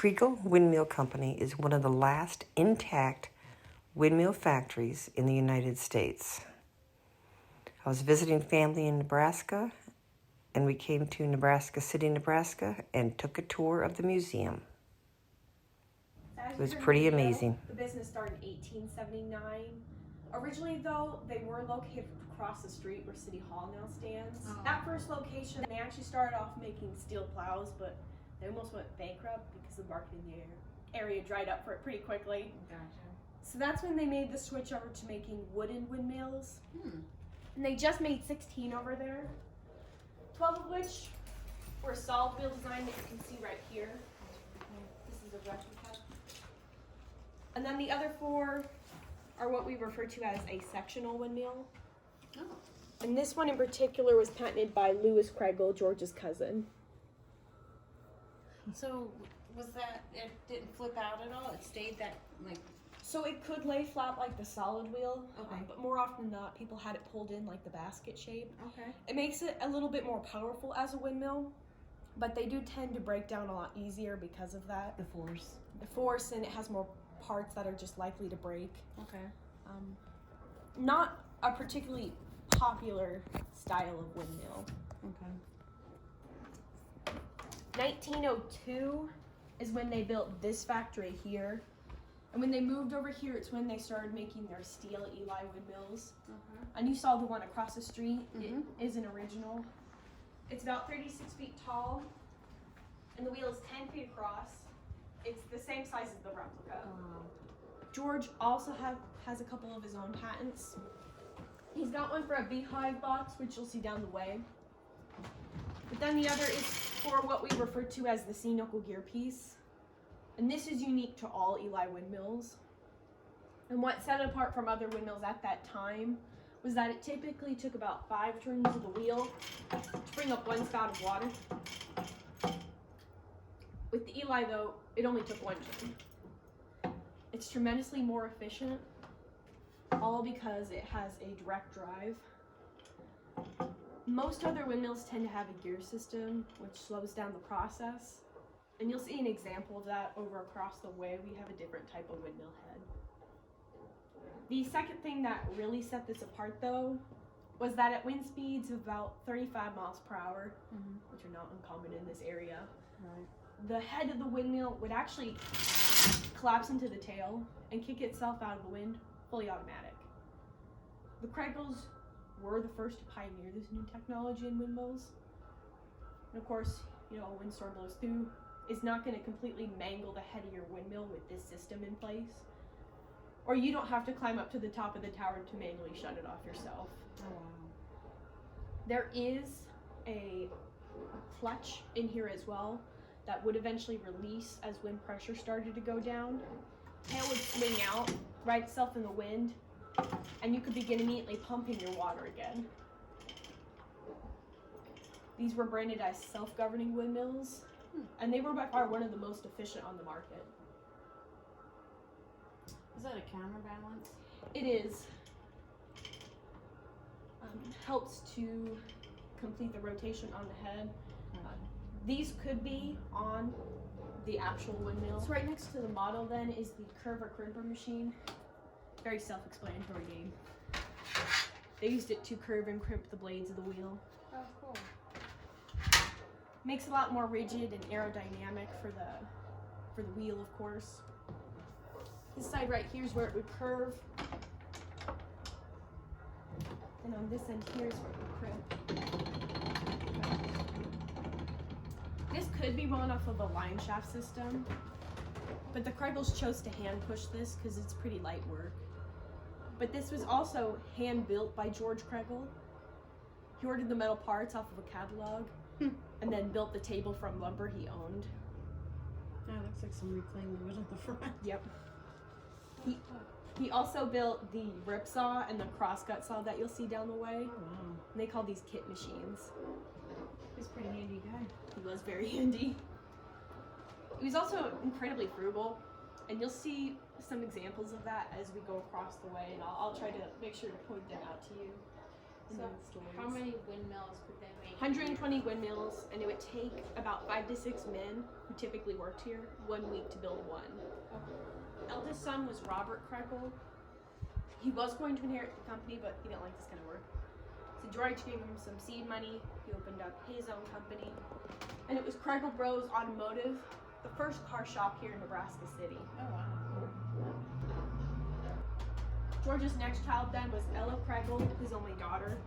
Kregel Wind Mill Company is one of the last intact windmill factories in the United States. I was visiting family in Nebraska, and we came to Nebraska City, Nebraska, and took a tour of the museum. It was pretty amazing. The business started in 1879. Originally, though, they were located across the street where City Hall now stands. Oh. That first location, they actually started off making steel plows, but they almost went bankrupt because the market in the area dried up for it pretty quickly. Gotcha. So that's when they made the switch over to making wooden windmills. And they just made 16 over there, 12 of which were solid wheel design that you can see right here. This is a replica. And then the other 4 are what we refer to as a sectional windmill. Oh. And this one in particular was patented by Louis Kregel, George's cousin. So was that, it didn't flip out at all? It stayed that, like... So it could lay flat like the solid wheel, okay. But more often than not, people had it pulled in like the basket shape. Okay. It makes it a little bit more powerful as a windmill, but they do tend to break down a lot easier because of that. The force. The force, and it has more parts that are just likely to break. Okay. Not a particularly popular style of windmill. Okay. 1902 is when they built this factory here. And when they moved over here, it's when they started making their steel Eli windmills. And you saw the one across the street. It is an original. It's about 36 feet tall, and the wheel is 10 feet across. It's the same size as the replica. George also has a couple of his own patents. He's got one for a beehive box, which you'll see down the way. But then the other is for what we refer to as the C-knuckle gear piece. And this is unique to all Eli windmills. And what set it apart from other windmills at that time was that it typically took about 5 turns of the wheel to bring up 1 spout of water. With the Eli, though, it only took 1 turn. It's tremendously more efficient, all because it has a direct drive. Most other windmills tend to have a gear system, which slows down the process. And you'll see an example of that over across the way. We have a different type of windmill head. The second thing that really set this apart, though, was that at wind speeds of about 35 miles per hour, which are not uncommon in this area, the head of the windmill would actually collapse into the tail and kick itself out of the wind, fully automatic. The Kregels were the first to pioneer this new technology in windmills. And of course, you know, a windstorm blows through. Is not going to completely mangle the head of your windmill with this system in place. Or you don't have to climb up to the top of the tower to manually shut it off yourself. Oh, wow. There is a clutch in here as well that would eventually release as wind pressure started to go down. Tail would swing out, right itself in the wind, and you could begin immediately pumping your water again. These were branded as self-governing windmills. And they were by far one of the most efficient on the market. Is that a counterbalance? It is. Helps to complete the rotation on the head. These could be on the actual windmill. So right next to the model then is the Kerber Crimper machine. Very self-explanatory name. They used it to curve and crimp the blades of the wheel. Oh, cool. Makes it a lot more rigid and aerodynamic for the wheel, of course. This side right here is where it would curve. And on this end here is where it would crimp. This could be run off of a line shaft system, but the Kregels chose to hand push this because it's pretty light work. But this was also hand built by George Kregel. He ordered the metal parts off of a catalog. And then built the table from lumber he owned. Oh, looks like some reclaimed wood at the front. Yep. He also built the rip saw and the crosscut saw that you'll see down the way. Oh, wow. And they call these kit machines. He's a pretty handy guy. He was very handy. He was also incredibly frugal, and you'll see some examples of that as we go across the way, and I'll try to make sure to point them out to you. and So then stories. how many windmills could they make? 120 windmills, and it would take about 5 to 6 men who typically worked here 1 week to build one. Eldest son was Robert Kregel. He was going to inherit the company, but he didn't like this kind of work. So George gave him some seed money. He opened up his own company, and it was Kregel Bros Automotive, the first car shop here in Nebraska City. Oh wow. George's next child then was Ella Kregel, his only daughter.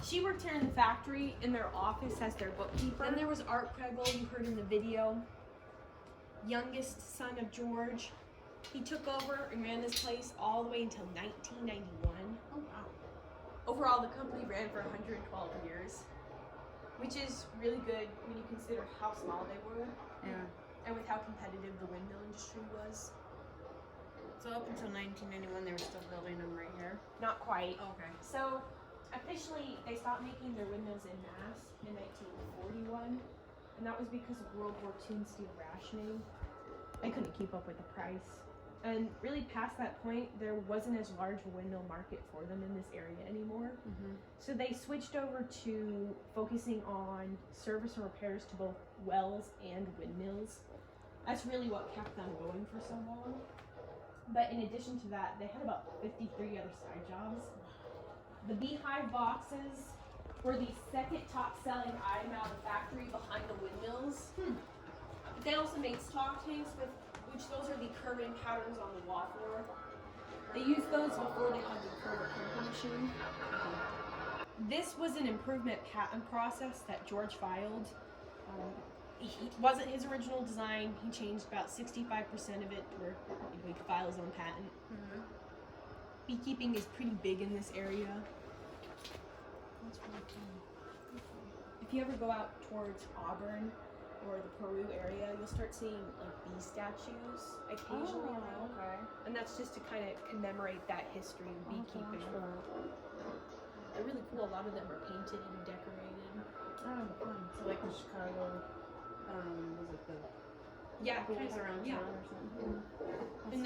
She worked here in the factory in their office as their bookkeeper. Then there was Art Kregel, you heard in the video, youngest son of George. He took over and ran this place all the way until 1991. Oh wow. Overall, the company ran for 112 years, which is really good when you consider how small they were Yeah. and with how competitive the windmill industry was. So up until 1991, they were still building them right here. Not quite. Okay. So officially, they stopped making their windmills in mass in 1941, and that was because of World War II and steel rationing. They couldn't keep up with the price. And really past that point, there wasn't as large a windmill market for them in this area anymore. Mm-hmm. So they switched over to focusing on service and repairs to both wells and windmills. That's really what kept them going for so long. But in addition to that, they had about 53 other side jobs. The beehive boxes were the second top selling item out of the factory behind the windmills. But they also made stock tanks, which those are the curving patterns on the wall floor. They used those before they had the Kerber Crimper machine. This was an improvement patent process that George filed. It wasn't his original design. He changed about 65% of it to where he could file his own patent. Mm-hmm. Beekeeping is pretty big in this area. That's really cool. If you ever go out towards Auburn or the Peru area, you'll start seeing like bee statues occasionally around. okay. And that's just to kind of commemorate that history of beekeeping. They're really cool. A lot of them are painted and decorated. Oh, fun. So like the Chicago, was it the Yeah, schools around yeah. town or something?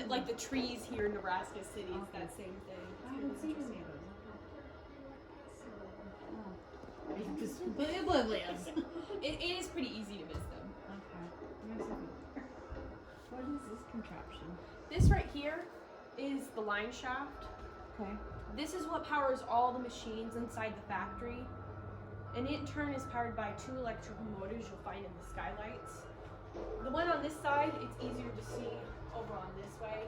And like the trees here in Nebraska City is that same thing. It's I really haven't seen interesting. any of those. I'm just completely oblivious. It is pretty easy to miss them. Okay. What is this contraption? This right here is the line shaft. Okay. This is what powers all the machines inside the factory. And it in turn is powered by 2 electrical motors you'll find in the Skylights. The one on this side, it's easier to see over on this way.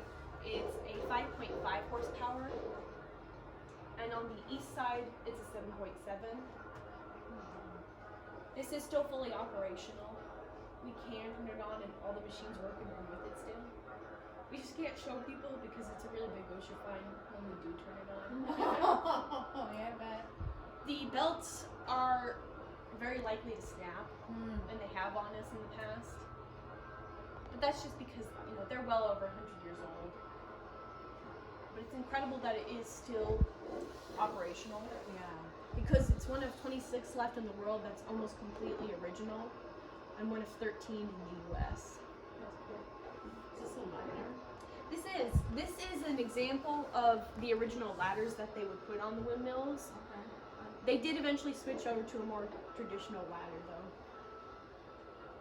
It's a 5.5 horsepower. And on the east side, it's a 7.7. This is still fully operational. We can turn it on and all the machines work and run with it still. We just can't show people because it's a really big OSHA fine when we do turn it on. Oh, yeah, I bet. The belts are very likely to snap, Mm. and they have on us in the past. But that's just because, they're well over 100 years old. But it's incredible that it is still operational Yeah. because it's one of 26 left in the world that's almost completely original and one of 13 in the US. Is this a miner? This is an example of the original ladders that they would put on the windmills. Okay. They did eventually switch over to a more traditional ladder though.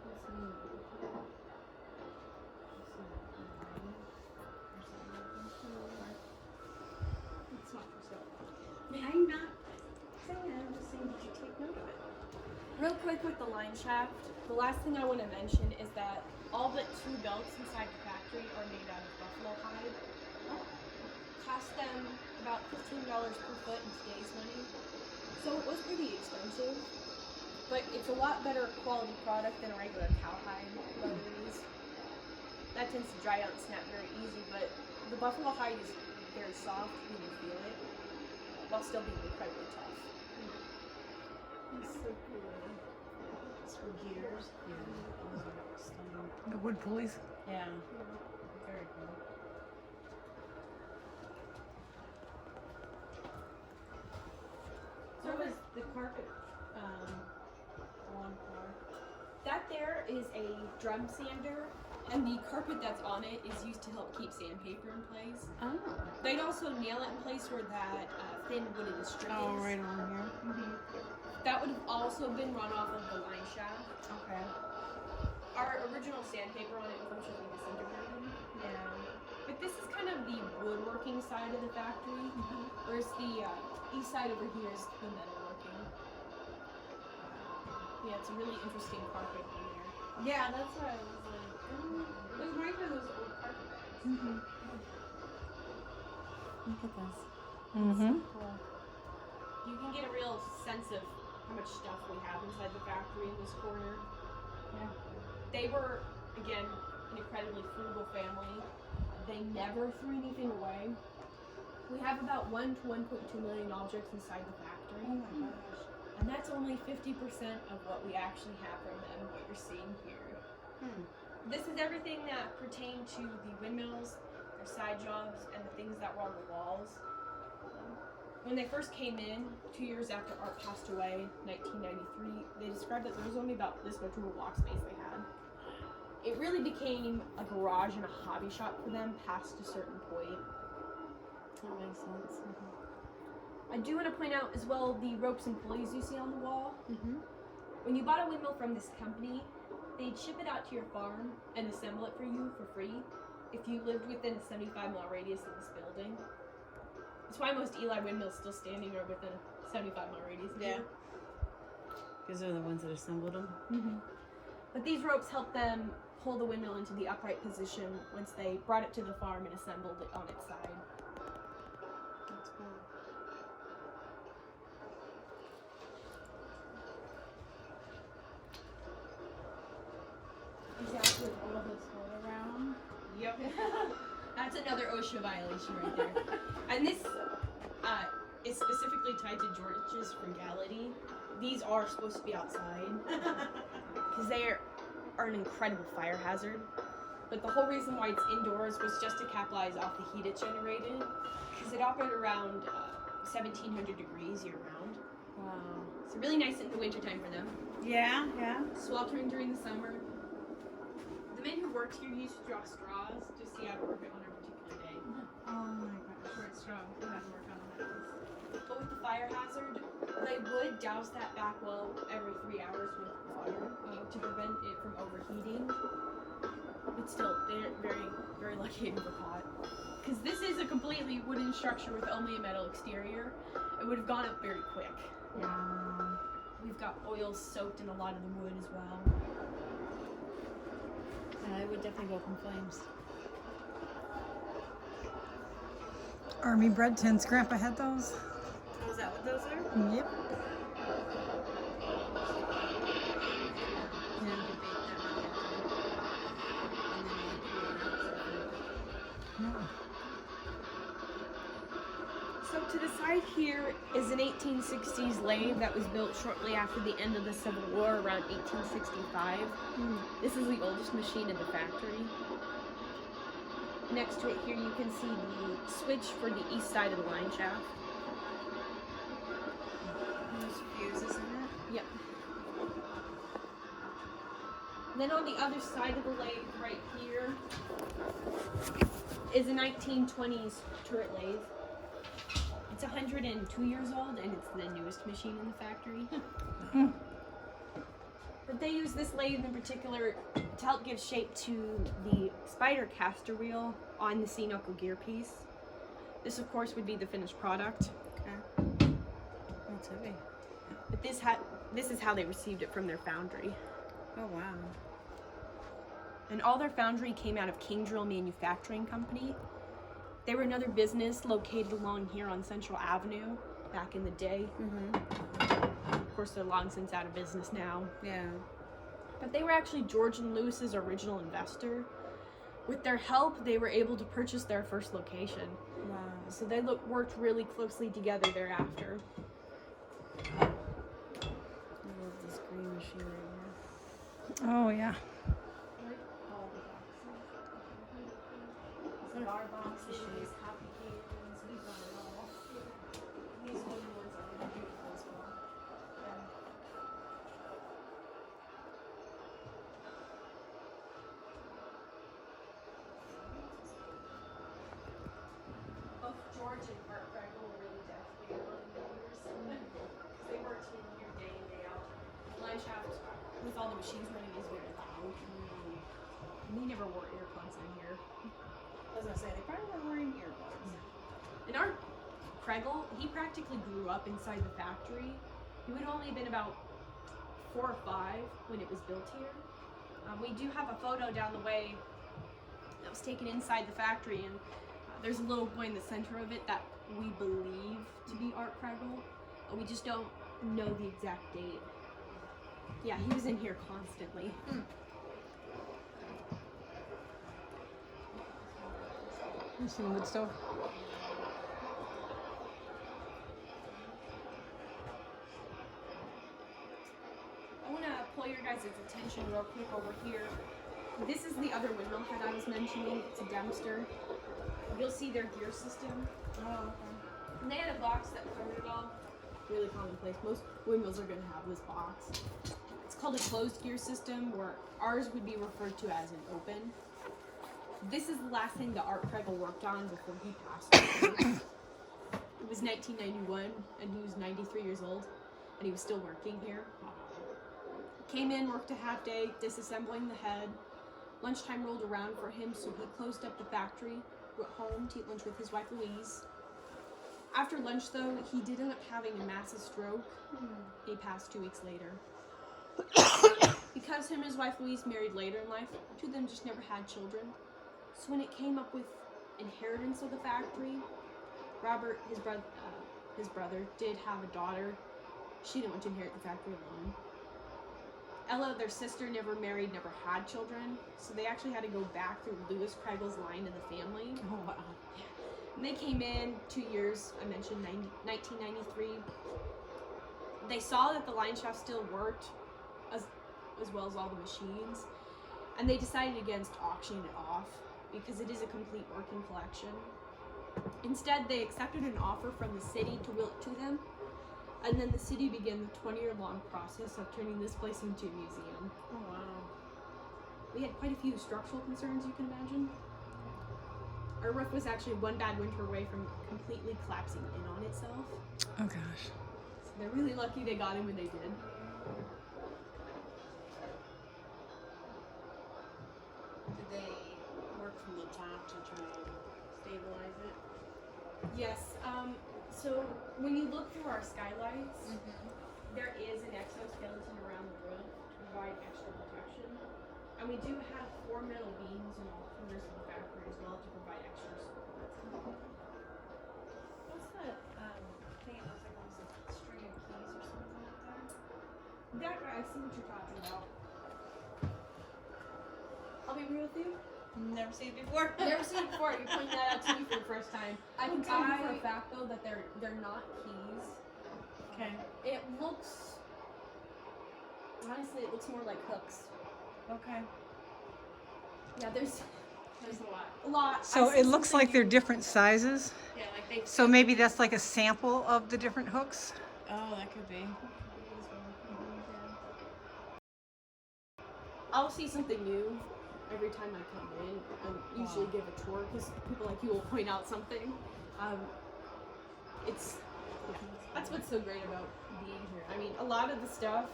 What's neat? It's not for sale. I'm not saying that, I'm just saying, did you take note of it? Real quick with the line shaft, the last thing I want to mention is that all but 2 belts inside the factory are made out of buffalo hide. Cost them about $15 per foot in today's money. So it was pretty expensive, but it's a lot better quality product than a regular cowhide leather is. That tends to dry out and snap very easy, but the buffalo hide is very soft when you feel it, while still being incredibly tough. It's so cool. It's for gears. Yeah. Those are stunning. The wood pulleys. Yeah. Very cool. So was the carpet on par? That there is a drum sander, And the carpet that's on it is used to help keep sandpaper in place. Oh. They'd also nail it in place where that thin wooden strip Oh, is. right on here. That would have also been run off of the line shaft. Okay. Our original sandpaper on it unfortunately disintegrated. Yeah. But this is kind of the woodworking side of the factory, whereas the east side over here is the metalworking. Yeah, it's a really interesting carpet in there. Yeah, that's what I was like. It was right for those old carpet bags. Look at this. Mm-hmm. Cool. You can get a real sense of how much stuff we have inside the factory in this corner. Yeah. They were, again, an incredibly frugal family. They never threw anything away. We have about 1 to 1.2 million objects inside the factory. Oh my gosh. And that's only 50% of what we actually have from them, what you're seeing here. This is everything that pertained to the windmills, their side jobs, and the things that were on the walls. When they first came in, 2 years after Art passed away, 1993, they described that there was only about this much room of walk space they had. It really became a garage and a hobby shop for them past a certain point. That makes sense. I do want to point out as well the ropes and pulleys you see on the wall. When you bought a windmill from this company, they'd ship it out to your farm and assemble it for you for free if you lived within a 75-mile radius of this building. That's why most Eli windmills still standing are within a 75-mile radius of you. Because they're the ones that assembled them. But these ropes help them pull the windmill into the upright position once they brought it to the farm and assembled it on its side. That's cool. Is that with all this wood around? Yep. That's another OSHA violation right there. And this is specifically tied to George's frugality. These are supposed to be outside because they are an incredible fire hazard. But the whole reason why it's indoors was just to capitalize off the heat it generated, because it operated around 1700 degrees year round. Wow. So really nice in the wintertime for them. Yeah, yeah. Sweltering during the summer. The men who worked here used to draw straws to see how to work it on a particular day. Oh my gosh. Short straw. We had to work on that. But with the fire hazard, they would douse that back well every 3 hours with water to prevent it from overheating. But still, they're very, very lucky and caught. Because this is a completely wooden structure with only a metal exterior. It would have gone up very quick. Wow. We've got oil soaked in a lot of the wood as well. Yeah, it would definitely go up in flames. Army bread tins. Grandpa had those. Oh, is that what those are? Yep. Yeah, you could bake that one and then you cool it. So to the side here is an 1860s lathe that was built shortly after the end of the Civil War, around 1865. This is the oldest machine in the factory. Next to it here you can see the switch for the east side of the line shaft. There's fuses in it. Yep. And then on the other side of the lathe right here is a 1920s turret lathe. It's 102 years old and it's the newest machine in the factory. But they use this lathe in particular to help give shape to the spider caster wheel on the C-knuckle gear piece. This of course would be the finished product. Okay. That's heavy. But this is how they received it from their foundry. Oh wow. And all their foundry came out of King Drill Manufacturing Company. They were another business located along here on Central Avenue back in the day. Of course, they're long since out of business now. Yeah. But they were actually George and Lewis's original investor. With their help, they were able to purchase their first location. Wow. So they worked really closely together thereafter. I love this green machine right here. Oh yeah. Cigar boxes, copy cans, we've got it all. These wooden ones are really beautiful as well. George and Art Kregel were really devastated on the neighbors because they worked in here day in, day out. The line shaft with all the machines running is very loud. And they never wore earplugs in here. I was gonna say, they probably were wearing earbuds. And Art Kregel, he practically grew up inside the factory. He would have only been about 4 or 5 when it was built here. We do have a photo down the way that was taken inside the factory, and there's a little boy in the center of it that we believe to be Art Kregel. We just don't know the exact date. Yeah, he was in here constantly. You seen wood stove? I want to pull your guys' attention real quick over here. This is the other windmill head I was mentioning. It's a Dempster. You'll see their gear system. Oh, And they had a box that covered it all. Really commonplace. Most windmills are going to have this box. It's called a closed gear system, where ours would be referred to as an open. This is the last thing that Art Kregel worked on before he passed away. It was 1991, and he was 93 years old, and he was still working here. Came in, worked a half day, disassembling the head. Lunchtime rolled around for him, so he closed up the factory, went home to eat lunch with his wife Louise. After lunch, though, he did end up having a massive stroke. He passed 2 weeks later. Because him and his wife Louise married later in life, two of them just never had children. So when it came up with inheritance of the factory, Robert, his brother, did have a daughter. She didn't want to inherit the factory alone. Ella, their sister, never married, never had children, so they actually had to go back through Louis Kregel's line in the family. oh wow. And they came in 2 years, I mentioned 1993. They saw that the line shaft still worked, as well as all the machines, and they decided against auctioning it off because it is a complete working collection. Instead, they accepted an offer from the city to will it to them, and then the city began the 20-year-long process of turning this place into a museum. Oh wow. We had quite a few structural concerns, you can imagine. Our roof was actually one bad winter away from completely collapsing in on itself. Oh gosh. So they're really lucky they got him when they did. Did they work from the top to try and stabilize it? Yes, so when you look through our skylights, there is an exoskeleton around the roof to provide extra protection. And we do have 4 metal beams in all corners of the factory as well to provide extra support. What's that thing? It looks like almost a string of keys or something like that. That I see what you're talking about. I'll be real with you. Never seen it before. Never seen it before. You're pointing that out to me for the first time. I can tell you for a fact though that they're not keys. Okay. It looks, honestly, it looks more like hooks. Okay. Yeah, there's There's a lot. a lot. So I see it looks something like they're different sizes. Yeah, like they. So maybe that's like a sample of the different hooks. Oh, that could be. I'll see something new every time I come in and usually give a tour because people like you will point out something. That's what's so great about being here. I mean, a lot of the stuff,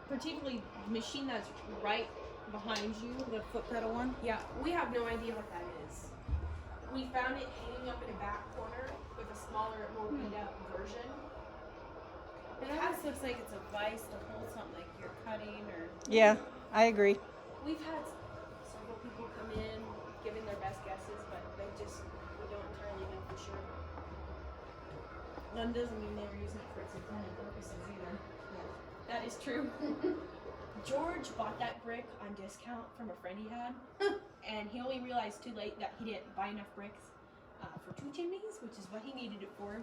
particularly the machine that's right behind you, The foot pedal one. yeah, we have no idea what that is. We found it hanging up in a back corner with a smaller, more beat up version. It almost looks like it's a vise to hold something like you're cutting or. Yeah, I agree. We've had several people come in giving their best guesses, but we don't entirely know for sure. That doesn't mean they were using it for its intended purposes either. That is true. George bought that brick on discount from a friend he had, and he only realized too late that he didn't buy enough bricks for 2 chimneys, which is what he needed it for.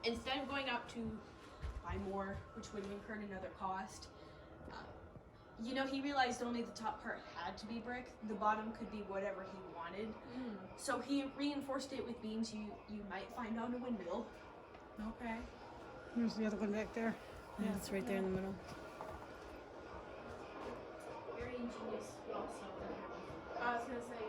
Instead of going out to buy more, which would have incurred another cost, he realized only the top part had to be brick. The bottom could be whatever he wanted. So he reinforced it with beams you might find on a windmill. Okay. Here's the other one back there. Yeah, it's right there in the middle. Very ingenious also. I was gonna say,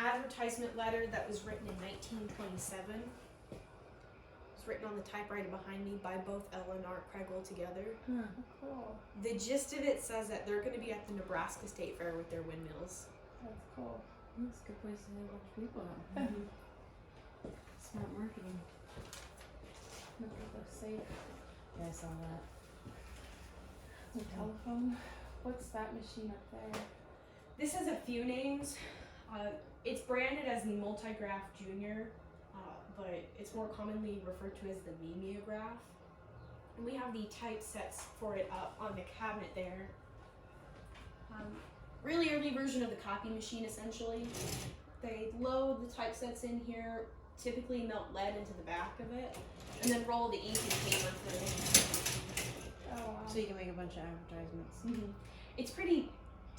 advertisement letter that was written in 1927. It was written on the typewriter behind me by both Ella and Art Kregel together. Cool. The gist of it says that they're going to be at the Nebraska State Fair with their windmills. That's cool. That's a good place to have a bunch of people out. Smart marketing. Look at the safe. Yeah, I saw that. The telephone. What's that machine up there? This has a few names. It's branded as the Multigraph Junior, but it's more commonly referred to as the mimeograph. And we have the typesets for it up on the cabinet there. Really early version of the copy machine, essentially. They load the typesets in here, typically melt lead into the back of it, and then roll the ink and paper through. Oh, wow. So you can make a bunch of advertisements. Mm-hmm. It's pretty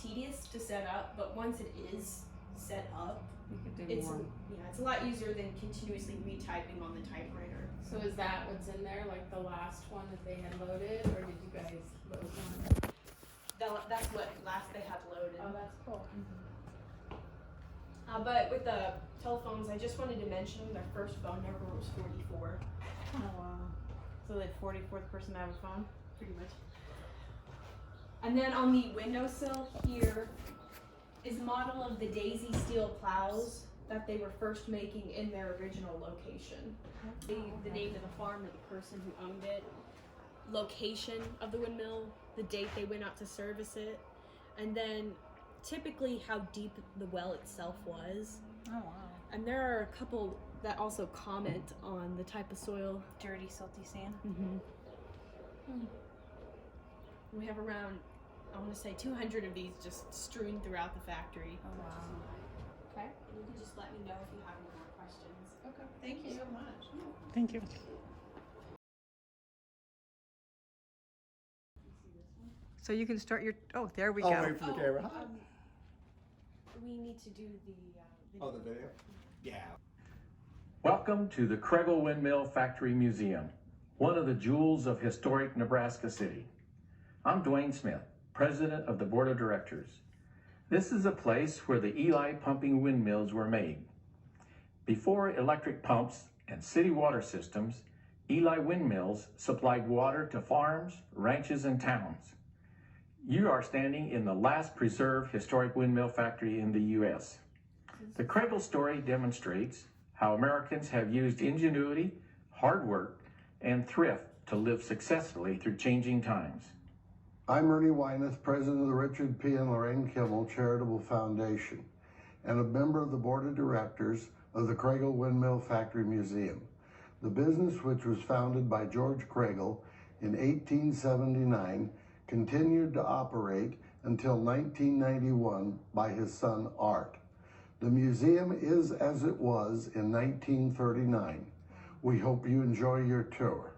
tedious to set up, but once it is set up, You could do it's more. it's a lot easier than continuously retyping on the typewriter. So is that what's in there, like the last one that they had loaded, or did you guys load one? That's what last they had loaded. Oh, that's cool. But with the telephones, I just wanted to mention their first phone number was 44. Oh, wow. So the 44th person to have a phone? Pretty much. And then on the windowsill here is a model of the Daisy steel plows that they were first making in their original location. The name of the farm, of the person who owned it, location of the windmill, the date they went out to service it, and then typically how deep the well itself was. Oh, wow. And there are a couple that also comment on the type of soil. Dirty, salty sand. We have around, I want to say 200 of these just strewn throughout the factory. Oh, wow. Okay. You can just let me know if you have any more questions. Okay. Thank you so much. Thank you. So you can start your, oh, there we I'll go. wait for the camera. We need to do the video. Oh, the video? Yeah. Welcome to the Kregel Wind Mill Factory Museum, one of the jewels of historic Nebraska City. I'm Dwayne Smith, President of the Board of Directors. This is a place where the Eli pumping windmills were made. Before electric pumps and city water systems, Eli windmills supplied water to farms, ranches, and towns. You are standing in the last preserved historic windmill factory in the U.S. The Kregel story demonstrates how Americans have used ingenuity, hard work, and thrift to live successfully through changing times. I'm Ernie Wyneth, President of the Richard P. and Lorraine Kimmel Charitable Foundation, and a member of the Board of Directors of the Kregel Windmill Factory Museum. The business, which was founded by George Kregel in 1879, continued to operate until 1991 by his son Art. The museum is as it was in 1939. We hope you enjoy your tour.